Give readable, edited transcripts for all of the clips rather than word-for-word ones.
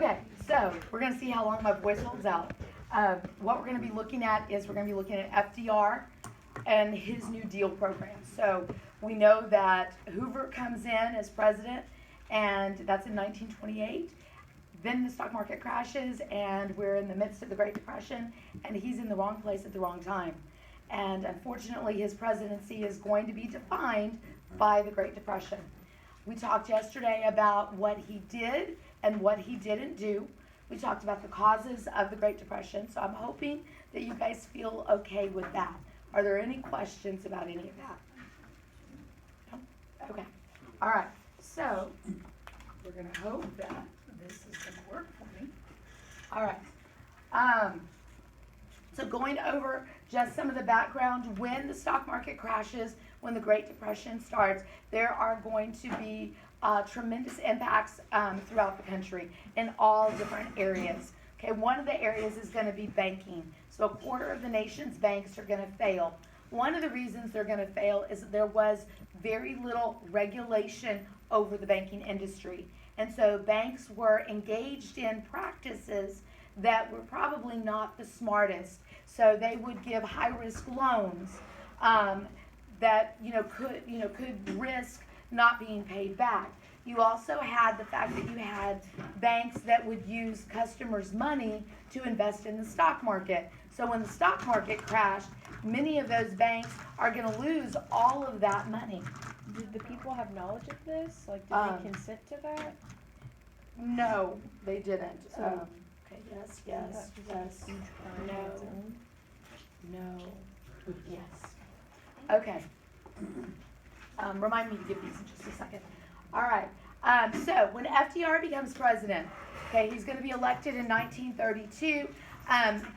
Okay, so we're going to see how long my voice holds out. What we're going to be looking at is we're going to be looking at FDR and his New Deal program. So we know that Hoover comes in as president, and that's in 1928. Then the stock market crashes, and we're in the midst of the Great Depression, and he's in the wrong place at the wrong time. And unfortunately, his presidency is going to be defined by the Great Depression. We talked yesterday about what he did and what he didn't do. We talked about the causes of the Great Depression, so I'm hoping that you guys feel okay with that. Are there any questions about any of that? No? Okay. All right. So we're going to hope that this is going to work for me. All right. So going over just some of the background, when the stock market crashes, when the Great Depression starts, there are going to be tremendous impacts throughout the country in all different areas. Okay, one of the areas is going to be banking. So a quarter of the nation's banks are going to fail. One of the reasons they're going to fail is that there was very little regulation over the banking industry. And so banks were engaged in practices that were probably not the smartest. So they would give high-risk loans that could risk not being paid back. You also had the fact that you had banks that would use customers' money to invest in the stock market. So when the stock market crashed, many of those banks are going to lose all of that money. Did the people have knowledge of this? Like, did they consent to that? No, they didn't. So, okay, yes, no, yes. Okay. Remind me to give these in just a second. All right. So when FDR becomes president, okay, he's going to be elected in 1932.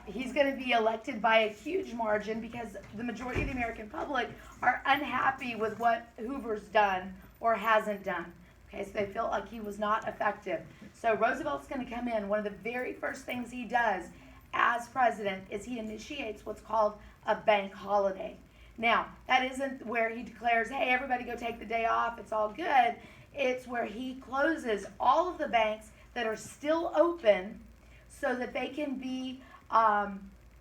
He's going to be elected by a huge margin because the majority of the American public are unhappy with what Hoover's done or hasn't done. Okay, so they feel like he was not effective. So Roosevelt's going to come in. One of the very first things he does as president is he initiates what's called a bank holiday. Now, that isn't where he declares, hey, everybody go take the day off, it's all good. It's where he closes all of the banks that are still open so that they can be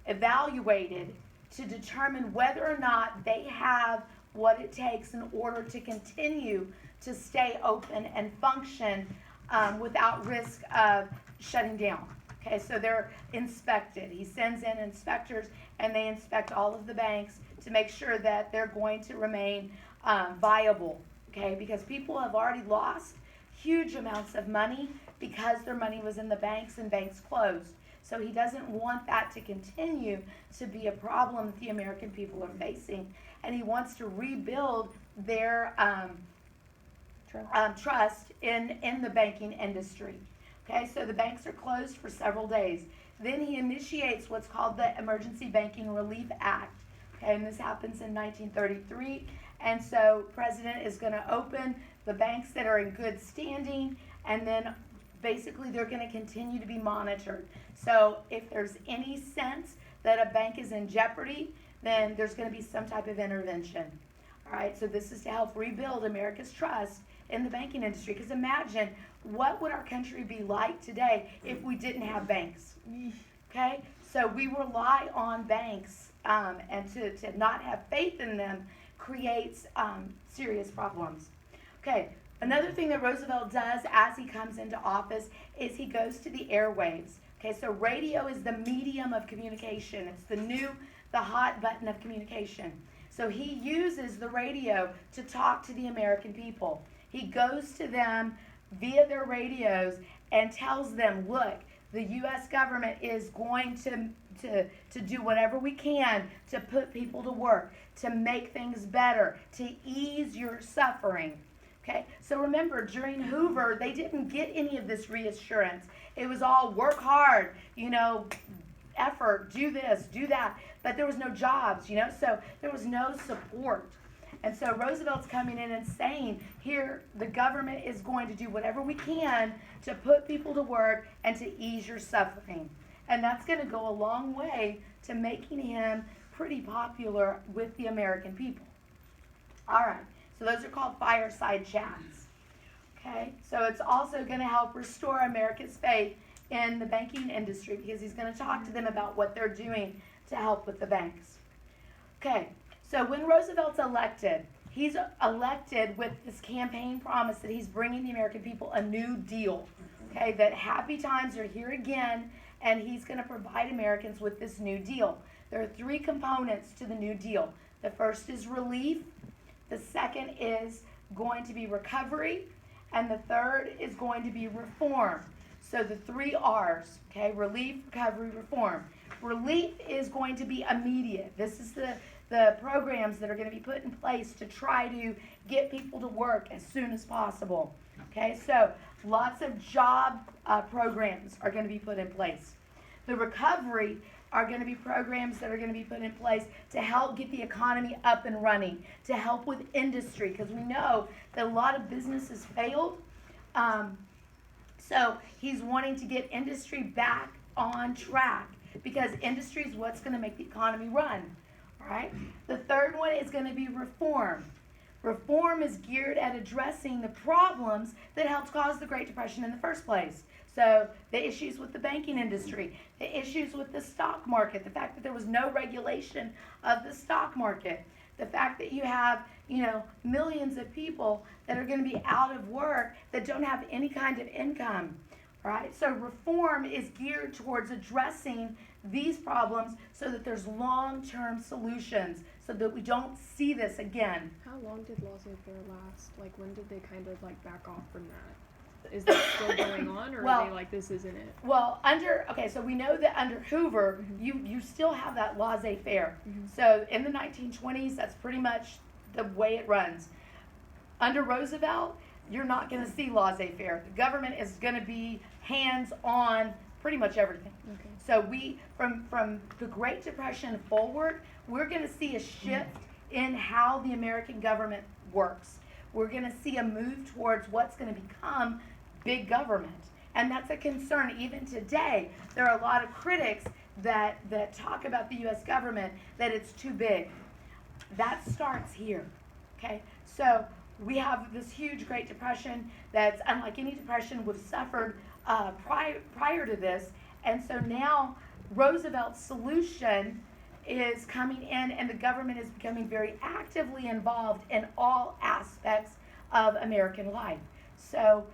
evaluated to determine whether or not they have what it takes in order to continue to stay open and function without risk of shutting down. Okay, so they're inspected. He sends in inspectors, and they inspect all of the banks to make sure that they're going to remain viable. Okay, because people have already lost huge amounts of money because their money was in the banks and banks closed. So he doesn't want that to continue to be a problem that the American people are facing, and he wants to rebuild their trust in the banking industry. Okay, so the banks are closed for several days. Then he initiates what's called the Emergency Banking Relief Act. Okay, and this happens in 1933. And so President is going to open the banks that are in good standing, and then basically they're going to continue to be monitored. So if there's any sense that a bank is in jeopardy, then there's going to be some type of intervention. All right, so this is to help rebuild America's trust in the banking industry. Because imagine, what would our country be like today if we didn't have banks? Okay, so we rely on banks, and to not have faith in them creates serious problems. Okay, another thing that Roosevelt does as he comes into office is he goes to the airwaves. Okay, so radio is the medium of communication. It's the hot button of communication. So he uses the radio to talk to the American people. He goes to them via their radios and tells them, look, the U.S. government is going to do whatever we can to put people to work, to make things better, to ease your suffering. Okay, so remember, during Hoover, they didn't get any of this reassurance. It was all work hard, effort, do this, do that. But there was no jobs, so there was no support. And so Roosevelt's coming in and saying, here, the government is going to do whatever we can to put people to work and to ease your suffering. And that's going to go a long way to making him pretty popular with the American people. All right, so those are called fireside chats. Okay, so it's also going to help restore America's faith in the banking industry because he's going to talk to them about what they're doing to help with the banks. Okay, so when Roosevelt's elected, he's elected with this campaign promise that he's bringing the American people a new deal. Okay, that happy times are here again, and he's going to provide Americans with this new deal. There are three components to the new deal. The first is relief, the second is going to be recovery, and the third is going to be reform. So the three R's, okay, relief, recovery, reform. Relief is going to be immediate. This is the programs that are going to be put in place to try to get people to work as soon as possible. Okay, so lots of job programs are going to be put in place. The recovery are going to be programs that are going to be put in place to help get the economy up and running, to help with industry, because we know that a lot of businesses failed. So he's wanting to get industry back on track because industry is what's going to make the economy run. All right. The third one is going to be reform. Reform is geared at addressing the problems that helped cause the Great Depression in the first place. So the issues with the banking industry, the issues with the stock market, the fact that there was no regulation of the stock market, the fact that you have, millions of people that are going to be out of work that don't have any kind of income, right? So reform is geared towards addressing these problems so that there's long-term solutions so that we don't see this again. How long did laissez-faire last? Like, when did they kind of back off from that? Is that still going on, or are they like, this isn't it? Well, so we know that under Hoover, you still have that laissez-faire. Mm-hmm. So in the 1920s, that's pretty much the way it runs. Under Roosevelt, you're not going to see laissez-faire. The government is going to be hands-on pretty much everything. Okay. So we, from the Great Depression forward, we're going to see a shift in how the American government works. We're going to see a move towards what's going to become big government. And that's a concern even today. There are a lot of critics that talk about the U.S. government, that it's too big. That starts here, okay? So we have this huge Great Depression that's unlike any depression we've suffered prior to this. And so now Roosevelt's solution is coming in, and the government is becoming very actively involved in all aspects of American life. So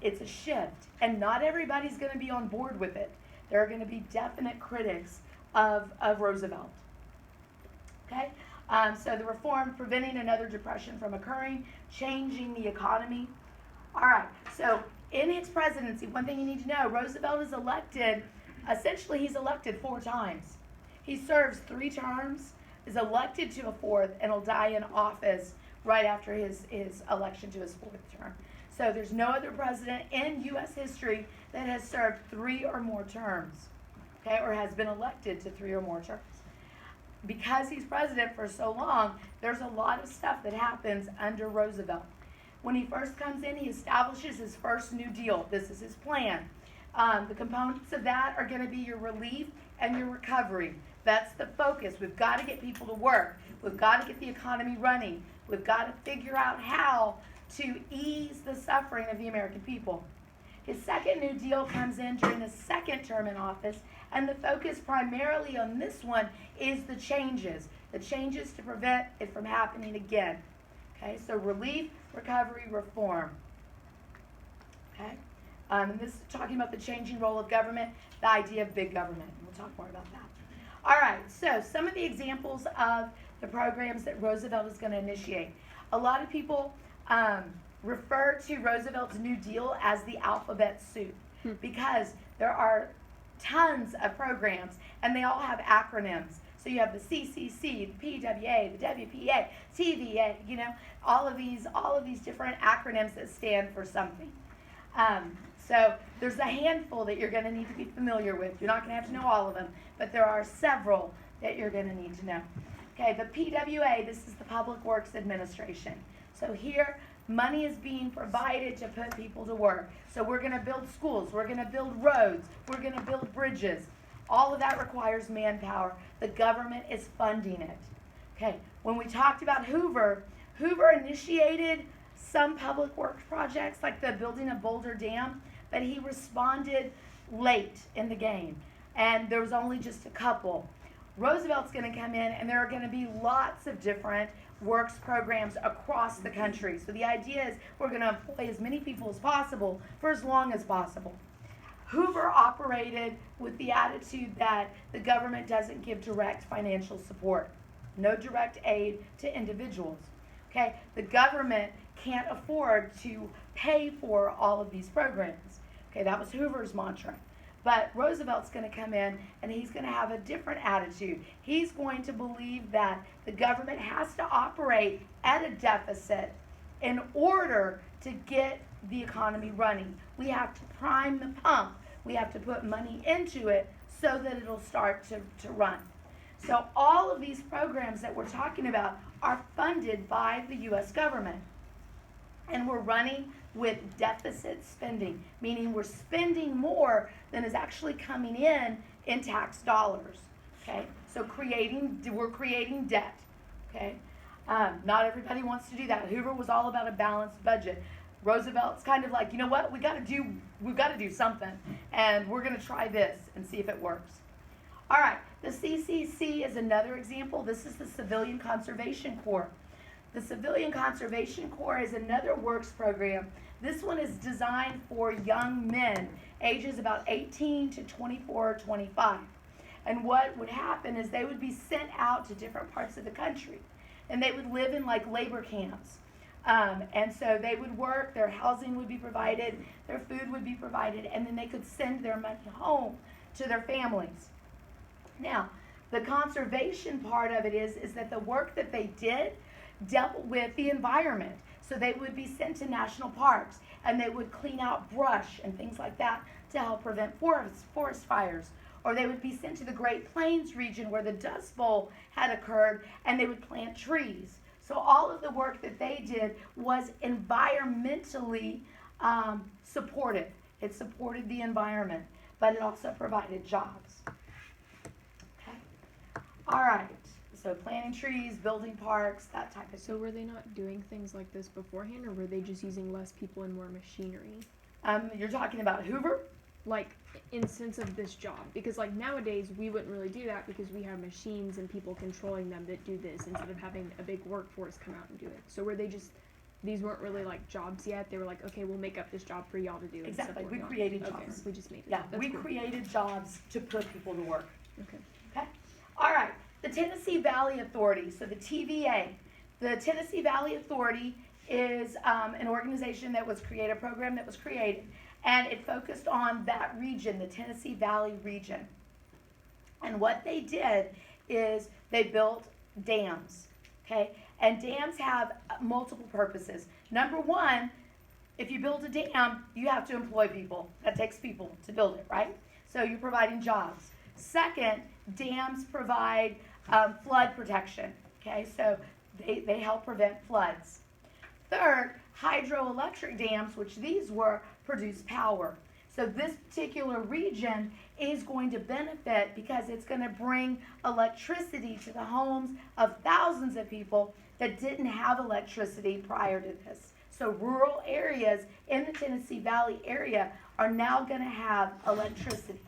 it's a shift, and not everybody's going to be on board with it. There are going to be definite critics of Roosevelt. Okay? So the reform, preventing another depression from occurring, changing the economy. All right, so in his presidency, one thing you need to know, Roosevelt is elected, essentially he's elected 4 times. He serves 3 terms, is elected to a 4th, and will die in office right after his election to his 4th term. So there's no other president in U.S. history that has served 3 or more terms, okay, or has been elected to 3 or more terms. Because he's president for so long, there's a lot of stuff that happens under Roosevelt. When he first comes in, he establishes his first New Deal. This is his plan. The components of that are going to be your relief and your recovery. That's the focus. We've got to get people to work. We've got to get the economy running. We've got to figure out how to ease the suffering of the American people. His second New Deal comes in during his 2nd term in office, and the focus primarily on this one is the changes to prevent it from happening again. Okay, so relief, recovery, reform. Okay, and this is talking about the changing role of government, the idea of big government. We'll talk more about that. All right, so some of the examples of the programs that Roosevelt is going to initiate. A lot of people refer to Roosevelt's New Deal as the alphabet soup because there are tons of programs and they all have acronyms. So you have the CCC, the PWA, the WPA, TVA, all of these different acronyms that stand for something. So there's a handful that you're going to need to be familiar with. You're not going to have to know all of them, but there are several that you're going to need to know. Okay, the PWA, this is the Public Works Administration. So here, money is being provided to put people to work. So we're going to build schools, we're going to build roads, we're going to build bridges. All of that requires manpower. The government is funding it. Okay, when we talked about Hoover initiated some public works projects like the building of Boulder Dam, but he responded late in the game, and there was only just a couple. Roosevelt's going to come in, and there are going to be lots of different works programs across the country. So the idea is we're going to employ as many people as possible for as long as possible. Hoover operated with the attitude that the government doesn't give direct financial support, no direct aid to individuals. Okay, the government can't afford to pay for all of these programs. Okay, that was Hoover's mantra. But Roosevelt's going to come in, and he's going to have a different attitude. He's going to believe that the government has to operate at a deficit in order to get the economy running. We have to prime the pump. We have to put money into it so that it'll start to run. So all of these programs that we're talking about are funded by the U.S. government. And we're running with deficit spending, meaning we're spending more than is actually coming in tax dollars. Okay, so we're creating debt. Okay, not everybody wants to do that. Hoover was all about a balanced budget. Roosevelt's kind of like, you know what, we've got to do something, and we're going to try this and see if it works. All right, the CCC is another example. This is the Civilian Conservation Corps. The Civilian Conservation Corps is another works program. This one is designed for young men, ages about 18 to 24 or 25. And what would happen is they would be sent out to different parts of the country, and they would live in like labor camps. And so they would work, their housing would be provided, their food would be provided, and then they could send their money home to their families. Now, the conservation part of it is that the work that they did dealt with the environment. So they would be sent to national parks, and they would clean out brush and things like that to help prevent forest fires. Or they would be sent to the Great Plains region where the Dust Bowl had occurred, and they would plant trees. So all of the work that they did was environmentally supportive. It supported the environment, but it also provided jobs. Okay. All right. So planting trees, building parks, that type of thing. So were they not doing things like this beforehand, or were they just using less people and more machinery? You're talking about Hoover? Like, in sense of this job, because like nowadays we wouldn't really do that because we have machines and people controlling them that do this instead of having a big workforce come out and do it. So were they just, these weren't really like jobs yet, they were like, okay, we'll make up this job for y'all to do. Exactly, we created jobs. Okay, we just made it. Yeah, That's we cool. created jobs to put people to work. Okay. Okay, all right, the Tennessee Valley Authority, so the TVA. The Tennessee Valley Authority is an organization that was created, a program that was created, and it focused on that region, the Tennessee Valley region. And what they did is they built dams, okay? And dams have multiple purposes. Number one, if you build a dam, you have to employ people. That takes people to build it, right? So you're providing jobs. Second, dams provide flood protection, okay? So they help prevent floods. Third, hydroelectric dams, which these were, produce power. So this particular region is going to benefit because it's going to bring electricity to the homes of thousands of people that didn't have electricity prior to this. So rural areas in the Tennessee Valley area are now going to have electricity.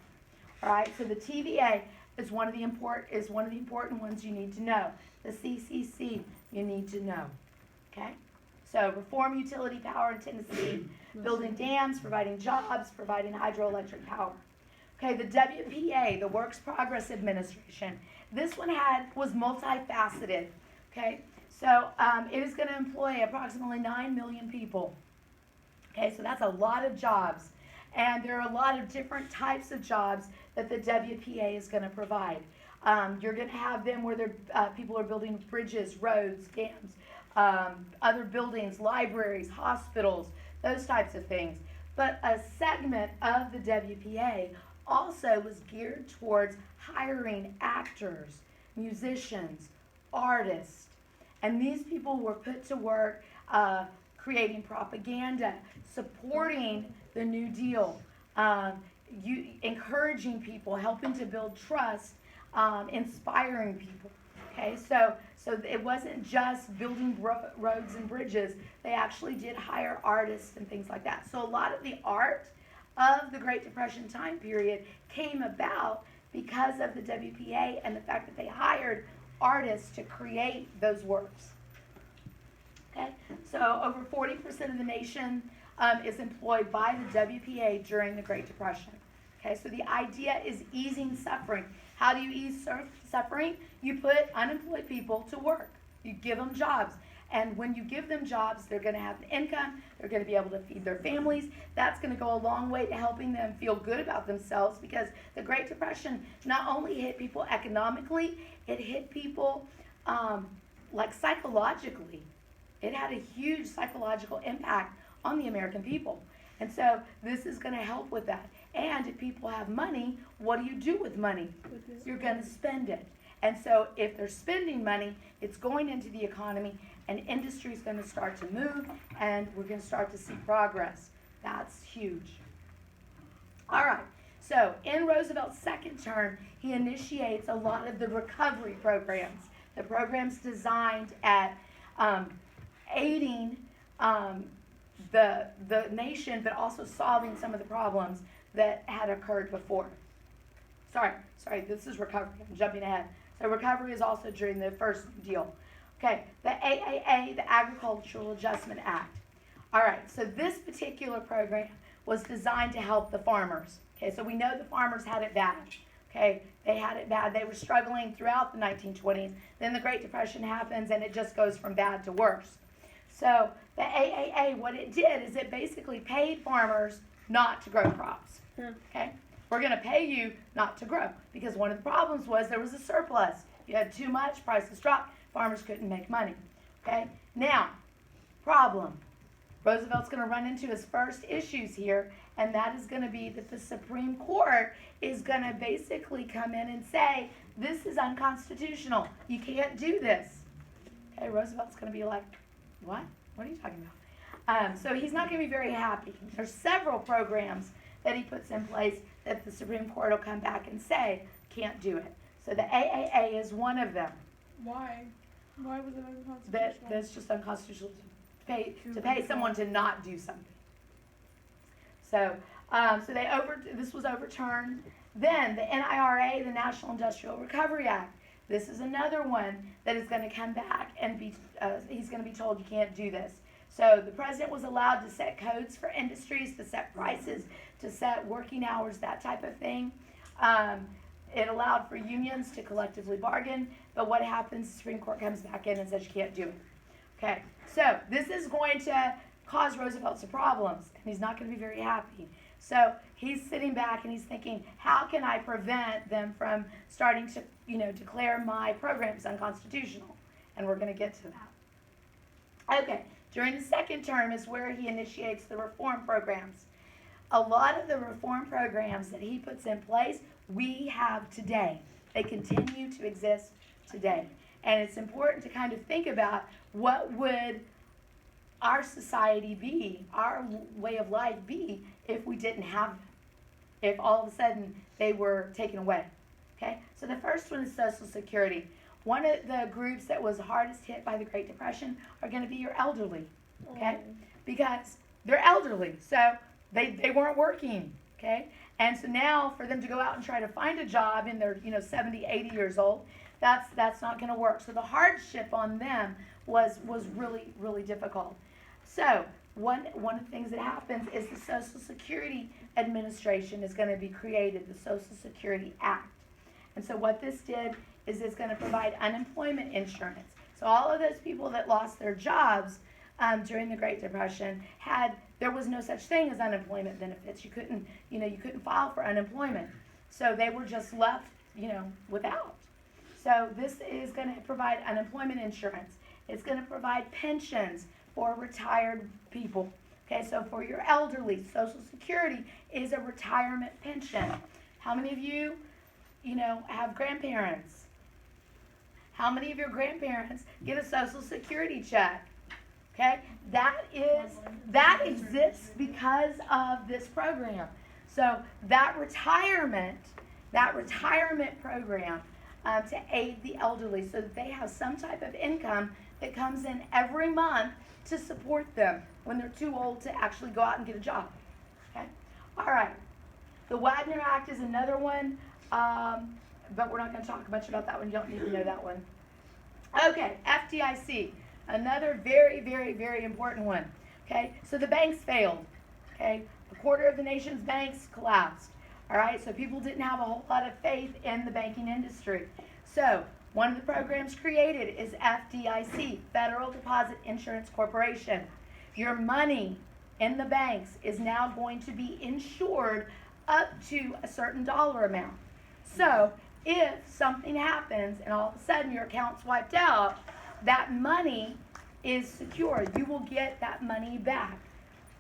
All right, so the TVA is one of the important ones you need to know. The CCC you need to know. Okay? So reform utility power in Tennessee, building dams, providing jobs, providing hydroelectric power. Okay, the WPA, the Works Progress Administration. This one was multifaceted. Okay, so it is going to employ approximately 9 million people. Okay, so that's a lot of jobs. And there are a lot of different types of jobs that the WPA is going to provide. You're going to have them where people are building bridges, roads, dams, other buildings, libraries, hospitals, those types of things. But a segment of the WPA also was geared towards hiring actors, musicians, artists. And these people were put to work creating propaganda, supporting the New Deal, encouraging people, helping to build trust, inspiring people. Okay, so it wasn't just building roads and bridges. They actually did hire artists and things like that. So a lot of the art of the Great Depression time period came about because of the WPA and the fact that they hired artists to create those works. Okay, so over 40% of the nation is employed by the WPA during the Great Depression. Okay, so the idea is easing suffering. How do you ease suffering? You put unemployed people to work. You give them jobs. And when you give them jobs, they're going to have an income. They're going to be able to feed their families. That's going to go a long way to helping them feel good about themselves, because the Great Depression not only hit people economically, it hit people like psychologically. It had a huge psychological impact on the American people. And so this is going to help with that. And if people have money, what do you do with money? You're going to spend it. And so if they're spending money, it's going into the economy, and industry is going to start to move, and we're going to start to see progress. That's huge. All right. So in Roosevelt's second term, he initiates a lot of the recovery programs, the programs designed at aiding the nation, but also solving some of the problems that had occurred before. Sorry, this is recovery. I'm jumping ahead. So recovery is also during the first deal. Okay, the AAA, the Agricultural Adjustment Act. All right, so this particular program was designed to help the farmers. Okay, so we know the farmers had it bad. Okay, they had it bad. They were struggling throughout the 1920s. Then the Great Depression happens, and it just goes from bad to worse. So the AAA, what it did is it basically paid farmers not to grow crops. Okay, we're going to pay you not to grow, because one of the problems was there was a surplus. If you had too much, prices dropped, farmers couldn't make money. Okay, now, problem. Roosevelt's going to run into his first issues here, and that is going to be that the Supreme Court is going to basically come in and say, this is unconstitutional. You can't do this. Okay, Roosevelt's going to be like, what? What are you talking about? So he's not going to be very happy. There's several programs that he puts in place that the Supreme Court will come back and say, can't do it. So the AAA is one of them. Why? Why was it unconstitutional? That's just unconstitutional to pay someone to not do something. So, this was overturned. Then the NIRA, the National Industrial Recovery Act. This is another one that is going to come back and he's going to be told you can't do this. So the president was allowed to set codes for industries, to set prices, to set working hours, that type of thing. It allowed for unions to collectively bargain, but what happens, the Supreme Court comes back in and says you can't do it. Okay, so this is going to cause Roosevelt some problems, and he's not going to be very happy. So he's sitting back and he's thinking, how can I prevent them from starting to, declare my programs unconstitutional? And we're going to get to that. Okay, during the second term is where he initiates the reform programs. A lot of the reform programs that he puts in place, we have today. They continue to exist today. And it's important to kind of think about what would our society be, our way of life be, if we didn't have them, if all of a sudden they were taken away. Okay, so the first one is Social Security. One of the groups that was hardest hit by the Great Depression are going to be your elderly, okay, because they're elderly, so they weren't working, okay, and so now for them to go out and try to find a job in their 70, 80 years old, that's not going to work. So the hardship on them was really, really difficult. So one of the things that happens is the Social Security Administration is going to be created, the Social Security Act. And so what this did is it's going to provide unemployment insurance. So all of those people that lost their jobs during the Great Depression there was no such thing as unemployment benefits. You couldn't file for unemployment. So they were just left, without. So this is going to provide unemployment insurance. It's going to provide pensions for retired people. Okay, so for your elderly, Social Security is a retirement pension. How many of you, have grandparents? How many of your grandparents get a Social Security check? Okay, that exists because of this program. So that retirement program to aid the elderly so that they have some type of income that comes in every month to support them when they're too old to actually go out and get a job. Okay? All right. The Wagner Act is another one, but we're not going to talk much about that one. You don't need to know that one. Okay, FDIC, another very, very, very important one. Okay, so the banks failed. Okay, a quarter of the nation's banks collapsed. All right, so people didn't have a whole lot of faith in the banking industry. So one of the programs created is FDIC, Federal Deposit Insurance Corporation. Your money in the banks is now going to be insured up to a certain dollar amount. So if something happens and all of a sudden your account's wiped out, that money is secured. You will get that money back.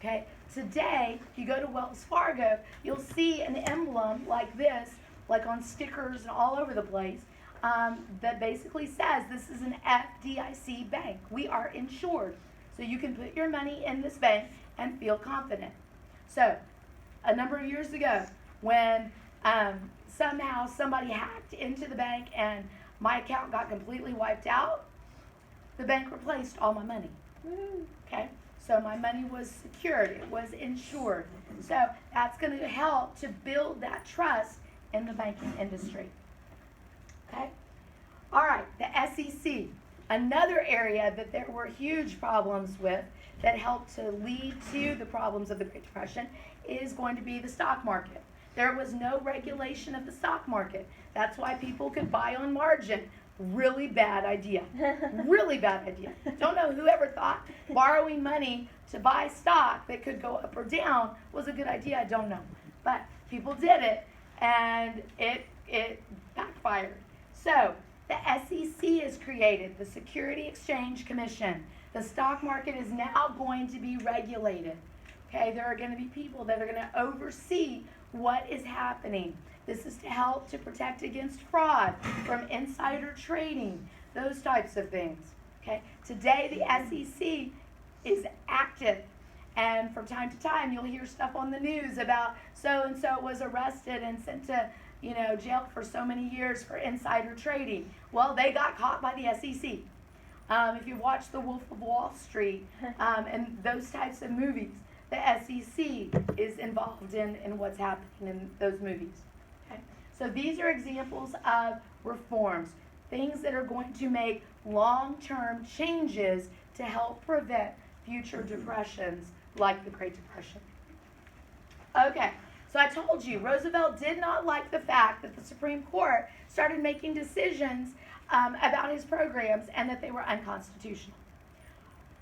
Okay? Today, if you go to Wells Fargo, you'll see an emblem like this, like on stickers and all over the place, that basically says this is an FDIC bank. We are insured. So you can put your money in this bank and feel confident. So, a number of years ago, when somehow somebody hacked into the bank and my account got completely wiped out, the bank replaced all my money. Okay? So my money was secured. It was insured. So that's going to help to build that trust in the banking industry. Okay? All right, the SEC. Another area that there were huge problems with that helped to lead to the problems of the Great Depression is going to be the stock market. There was no regulation of the stock market. That's why people could buy on margin. Really bad idea. Really bad idea. Don't know whoever thought borrowing money to buy stock that could go up or down was a good idea. I don't know. But people did it, and it backfired. So the SEC is created, the Security Exchange Commission. The stock market is now going to be regulated. Okay, there are going to be people that are going to oversee what is happening. This is to help to protect against fraud from insider trading, those types of things. Okay, today the SEC is active, and from time to time you'll hear stuff on the news about so and so was arrested and sent to jail for so many years for insider trading. Well, they got caught by the SEC. If you watch The Wolf of Wall Street and those types of movies, the SEC is involved in what's happening in those movies. Okay? So these are examples of reforms, things that are going to make long-term changes to help prevent future depressions like the Great Depression. Okay, so I told you, Roosevelt did not like the fact that the Supreme Court started making decisions about his programs and that they were unconstitutional.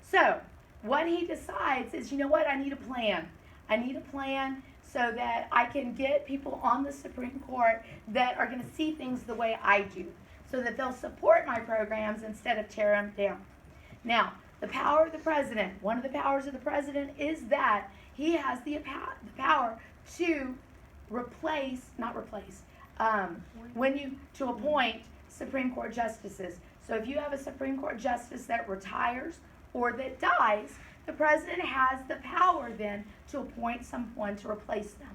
So what he decides is, you know what, I need a plan. I need a plan so that I can get people on the Supreme Court that are going to see things the way I do, so that they'll support my programs instead of tear them down. Now, the power of the president, one of the powers of the president is that he has the power to appoint Supreme Court justices. So if you have a Supreme Court justice that retires or that dies, the president has the power then to appoint someone to replace them.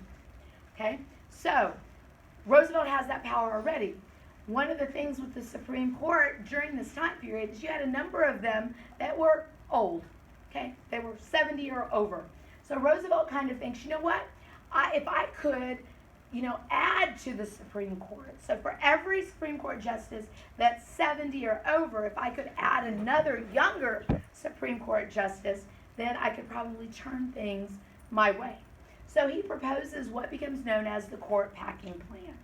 Okay? So Roosevelt has that power already. One of the things with the Supreme Court during this time period is you had a number of them that were old. Okay? They were 70 or over. So Roosevelt kind of thinks, you know what? If I could, add to the Supreme Court. So for every Supreme Court justice that's 70 or over, if I could add another younger Supreme Court justice, then I could probably turn things my way. So he proposes what becomes known as the court packing plan.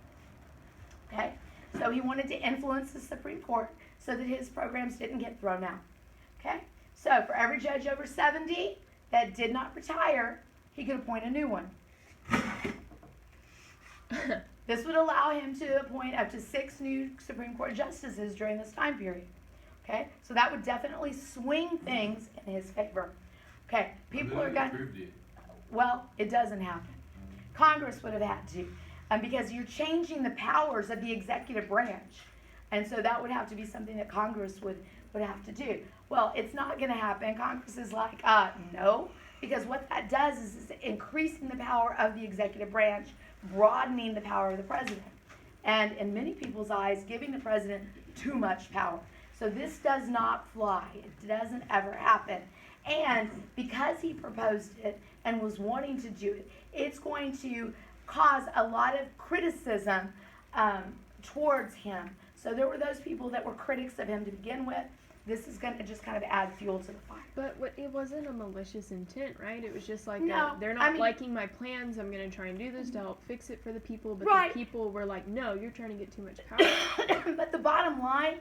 Okay? So he wanted to influence the Supreme Court so that his programs didn't get thrown out. Okay? So for every judge over 70 that did not retire, he could appoint a new one. This would allow him to appoint up to 6 new Supreme Court justices during this time period. Okay? So that would definitely swing things in his favor. Okay, people are going to... Well, it doesn't happen. Congress would have had to, because you're changing the powers of the executive branch. And so that would have to be something that Congress would have to do. Well, it's not going to happen. Congress is like, no, because what that does is increasing the power of the executive branch, broadening the power of the president. And in many people's eyes, giving the president too much power. So this does not fly. It doesn't ever happen. And because he proposed it and was wanting to do it, it's going to cause a lot of criticism towards him. So there were those people that were critics of him to begin with. This is going to just kind of add fuel to the fire. But it wasn't a malicious intent, right? It was just like, No, they're not liking my plans. I'm going to try and do this to help fix it for the people. But Right. the people were like, no, you're trying to get too much power. But the bottom line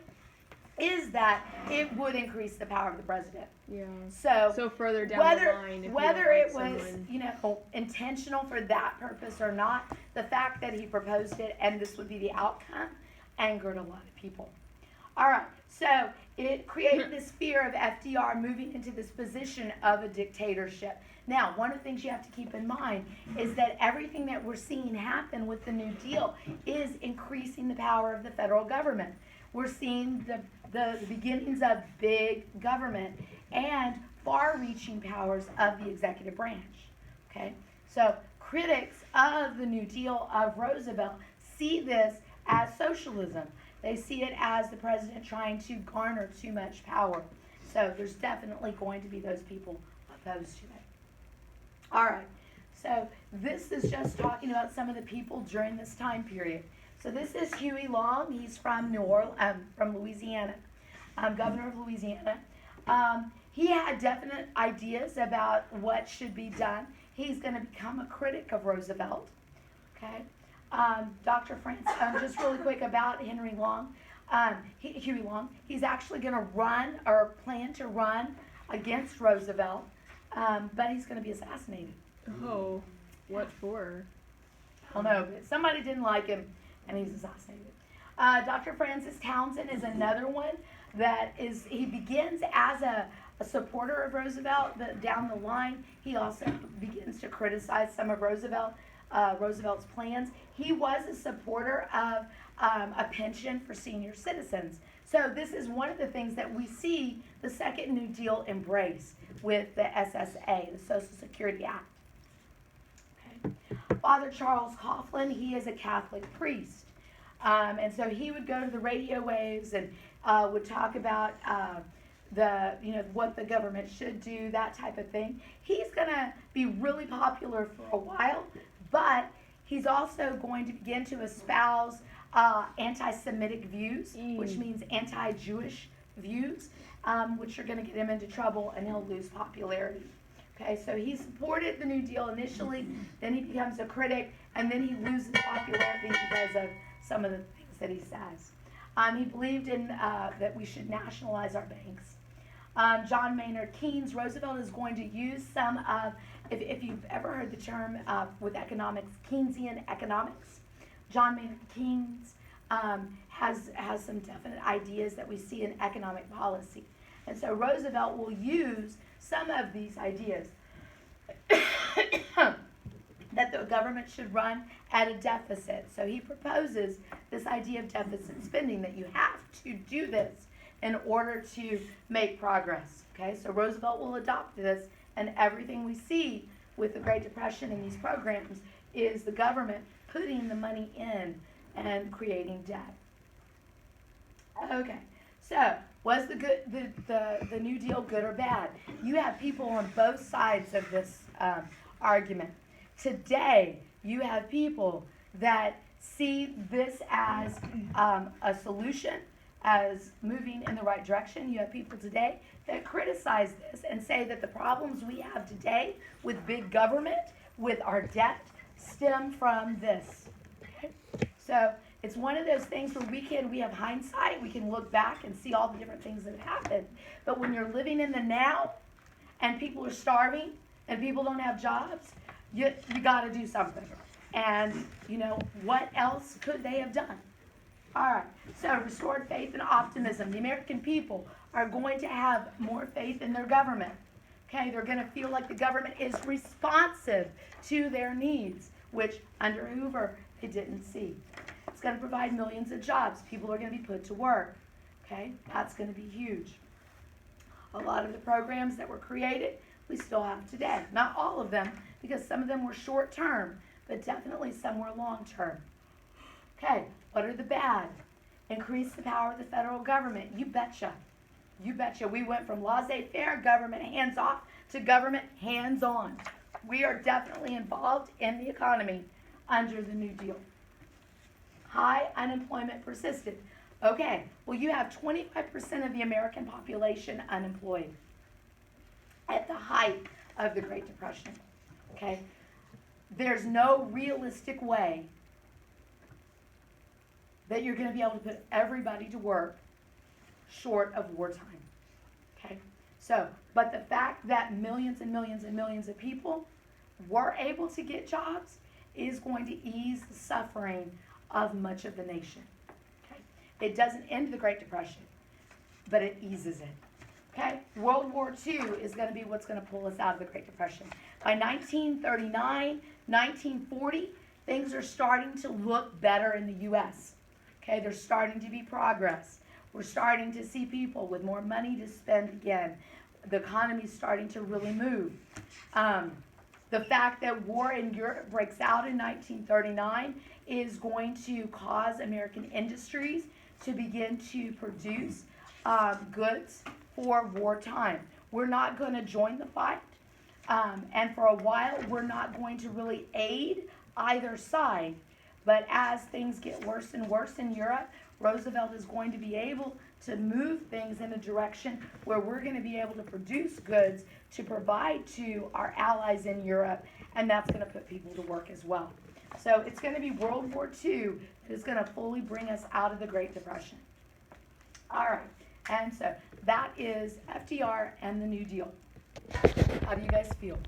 is that it would increase the power of the president. Yeah. So So further down whether the line, if whether you it don't like was someone, intentional for that purpose or not, the fact that he proposed it and this would be the outcome angered a lot of people. All right, so it created this fear of FDR moving into this position of a dictatorship. Now, one of the things you have to keep in mind is that everything that we're seeing happen with the New Deal is increasing the power of the federal government. We're seeing the beginnings of big government and far-reaching powers of the executive branch. Okay, so critics of the New Deal of Roosevelt see this as socialism. They see it as the president trying to garner too much power. So there's definitely going to be those people opposed to it. All right, so this is just talking about some of the people during this time period. So this is Huey Long. He's from from Louisiana, governor of Louisiana. He had definite ideas about what should be done. He's going to become a critic of Roosevelt. Okay. Dr. France, just really quick about Henry Long, Huey Long. He's actually going to run or plan to run against Roosevelt, but he's going to be assassinated. oh, what for? I don't know, but somebody didn't like him, and he's assassinated. Dr. Francis Townsend is another one that he begins as a supporter of Roosevelt, but down the line, he also begins to criticize some of Roosevelt's plans. He was a supporter of a pension for senior citizens. So this is one of the things that we see the Second New Deal embrace with the SSA, the Social Security Act. Okay. Father Charles Coughlin, he is a Catholic priest. And so he would go to the radio waves and would talk about what the government should do, that type of thing. He's going to be really popular for a while, but he's also going to begin to espouse anti-Semitic views, which means anti-Jewish views, which are going to get him into trouble and he'll lose popularity. Okay, so he supported the New Deal initially, then he becomes a critic, and then he loses popularity because of some of the things that he says. He believed in that we should nationalize our banks. John Maynard Keynes, Roosevelt is going to use some of, if you've ever heard the term with economics, Keynesian economics, John Maynard Keynes has some definite ideas that we see in economic policy. And so Roosevelt will use some of these ideas that the government should run at a deficit. So he proposes this idea of deficit spending, that you have to do this in order to make progress. Okay, so Roosevelt will adopt this, and everything we see with the Great Depression and these programs is the government putting the money in and creating debt. Okay, so was the New Deal good or bad? You have people on both sides of this argument. Today, you have people that see this as a solution, as moving in the right direction. You have people today that criticize this and say that the problems we have today with big government, with our debt, stem from this. Okay? So it's one of those things where we have hindsight, we can look back and see all the different things that have happened. But when you're living in the now and people are starving and people don't have jobs, you got to do something. And, what else could they have done? All right, so restored faith and optimism. The American people are going to have more faith in their government. Okay, they're going to feel like the government is responsive to their needs, which under Hoover they didn't see. It's going to provide millions of jobs. People are going to be put to work. Okay, that's going to be huge. A lot of the programs that were created, we still have today. Not all of them, because some of them were short term, but definitely some were long term. Okay, what are the bad? Increase the power of the federal government. You betcha. You betcha. We went from laissez-faire, government hands off, to government hands on. we are definitely involved in the economy under the New Deal. High unemployment persisted. Okay, well, you have 25% of the American population unemployed at the height of the Great Depression. Okay, there's no realistic way that you're going to be able to put everybody to work short of wartime. Okay, so, but the fact that millions and millions and millions of people were able to get jobs is going to ease the suffering of much of the nation. Okay, it doesn't end the Great Depression, but it eases it. Okay, World War II is going to be what's going to pull us out of the Great Depression. By 1939, 1940, things are starting to look better in the U.S. Okay, there's starting to be progress. We're starting to see people with more money to spend again. The economy's starting to really move. The fact that war in Europe breaks out in 1939 is going to cause American industries to begin to produce goods for wartime. We're not going to join the fight, and for a while we're not going to really aid either side. But as things get worse and worse in Europe, Roosevelt is going to be able to move things in a direction where we're going to be able to produce goods to provide to our allies in Europe, and that's going to put people to work as well. So it's going to be World War II that is going to fully bring us out of the Great Depression. All right, and so that is FDR and the New Deal. How do you guys feel?